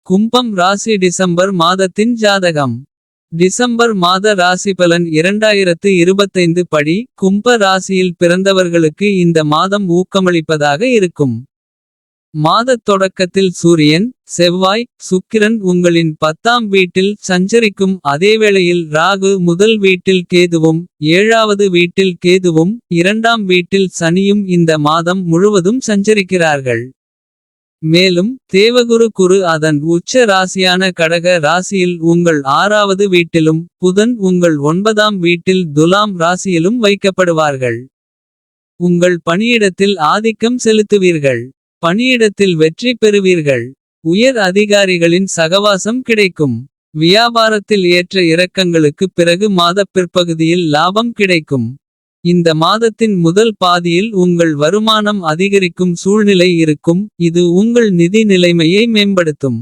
கும்பம் ராசி டிசம்பர் மாதத்தின் ஜாதகம். டிசம்பர் மாத ராசிபலன் 2025 படி கும்ப ராசியில் பிறந்தவர்களுக்கு இந்த மாதம் ஊக்கமளிப்பதாக இருக்கும். மாதத் தொடக்கத்தில் சூரியன் செவ்வாய் சுக்கிரன் உங்களின் 10ஆம் வீட்டில் சஞ்சரிக்கும். அதேவேளையில் ராகு முதல் வீட்டில் கேதுவும் 7வது வீட்டில் கேதுவும் 2ஆம் வீட்டில் சனியும் இந்த மாதம் முழுவதும் சஞ்சரிக்கிறார்கள். மேலும் தேவகுரு குரு அதன் உச்ச ராசியான கடக ராசியில் உங்கள் 6வது வீட்டிலும். புதன் உங்கள் 9ஆம் வீட்டில் துலாம் ராசியிலும் வைக்கப்படுவார்கள். உங்கள் பணியிடத்தில் ஆதிக்கம் செலுத்துவீர்கள். பணியிடத்தில் வெற்றி பெறுவீர்கள். உயர் அதிகாரிகளின் சகவாசம் கிடைக்கும். வியாபாரத்தில் ஏற்ற இறக்கங்களுக்குப் பிறகு மாதப் பிற்பகுதியில் லாபம் கிடைக்கும். இந்த மாதத்தின் முதல் பாதியில் உங்கள் வருமானம் அதிகரிக்கும் சூழ்நிலை இருக்கும். இது உங்கள் நிதி நிலைமையை மேம்படுத்தும்.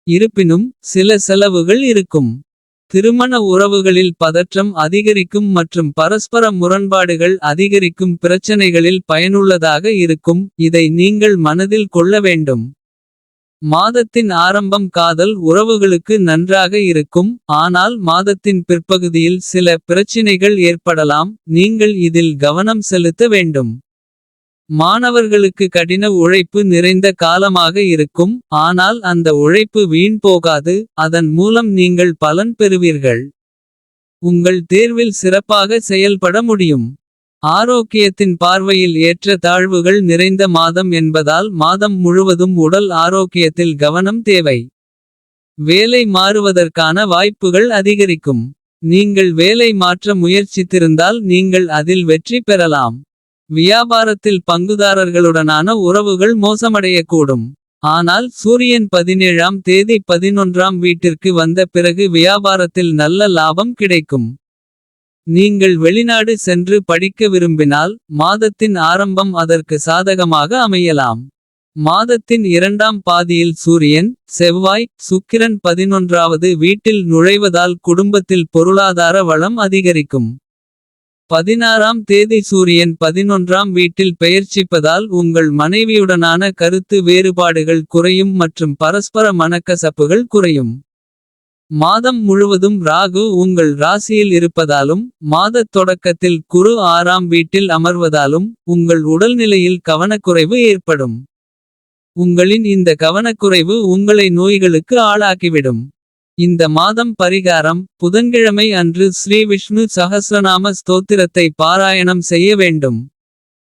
இருப்பினும் சில செலவுகள் இருக்கும். திருமண உறவுகளில் பதற்றம் அதிகரிக்கும் மற்றும் பரஸ்பர முரண்பாடுகள் அதிகரிக்கும். பிரச்சனைகளில் பயனுள்ளதாக இருக்கும். இதை நீங்கள் மனதில் கொள்ள வேண்டும். மாதத்தின் ஆரம்பம் காதல் உறவுகளுக்கு நன்றாக இருக்கும். ஆனால் மாதத்தின் பிற்பகுதியில் சில பிரச்சினைகள் ஏற்படலாம். நீங்கள் இதில் கவனம் செலுத்த வேண்டும். மாணவர்களுக்கு கடின உழைப்பு நிறைந்த காலமாக இருக்கும். ஆனால் அந்த உழைப்பு வீண் போகாது. அதன் மூலம் நீங்கள் பலன் பெறுவீர்கள். உங்கள் தேர்வில் சிறப்பாக செயல்பட முடியும். ஆரோக்கியத்தின் பார்வையில் ஏற்ற தாழ்வுகள் நிறைந்த மாதம் என்பதால் மாதம் முழுவதும் உடல் ஆரோக்கியத்தில் கவனம் தேவை. வேலை மாறுவதற்கான வாய்ப்புகள் அதிகரிக்கும். நீங்கள் வேலை மாற்ற முயற்சித்திருந்தால் நீங்கள் அதில் வெற்றி பெறலாம். வியாபாரத்தில் பங்குதாரர்களுடனான உறவுகள் மோசமடையக்கூடும். ஆனால் சூரியன் 17ஆம் தேதி 11ஆம் வீட்டிற்கு வந்த பிறகு வியாபாரத்தில் நல்ல லாபம் கிடைக்கும். நீங்கள் வெளிநாடு சென்று படிக்க விரும்பினால். மாதத்தின் ஆரம்பம் அதற்கு சாதகமாக அமையலாம். மாதத்தின் 2ஆம் பாதியில் சூரியன் செவ்வாய் சுக்கிரன் 11வது வீட்டில் நுழைவதால் குடும்பத்தில் பொருளாதார வளம் அதிகரிக்கும். 16ஆம் தேதி சூரியன் 11ஆம் வீட்டில் பெயர்ச்சிப்பதால் உங்கள் மனைவியுடனான கருத்து வேறுபாடுகள் குறையும் மற்றும் பரஸ்பர மனக்கசப்புகள் குறையும். மாதம் முழுவதும் ராகு உங்கள் ராசியில் இருப்பதாலும். மாதத் தொடக்கத்தில் குரு 6ஆம் வீட்டில் அமர்வதாலும். உங்கள் உடல்நிலையில் கவனக்குறைவு ஏற்படும். உங்களின் இந்த கவனக்குறைவு உங்களை நோய்களுக்கு ஆளாக்கிவிடும். இந்த மாதம் பரிகாரம் புதன்கிழமை அன்று ஸ்ரீ விஷ்ணு சஹஸ்ரநாம ஸ்தோத்திரத்தை பாராயணம் செய்ய வேண்டும்.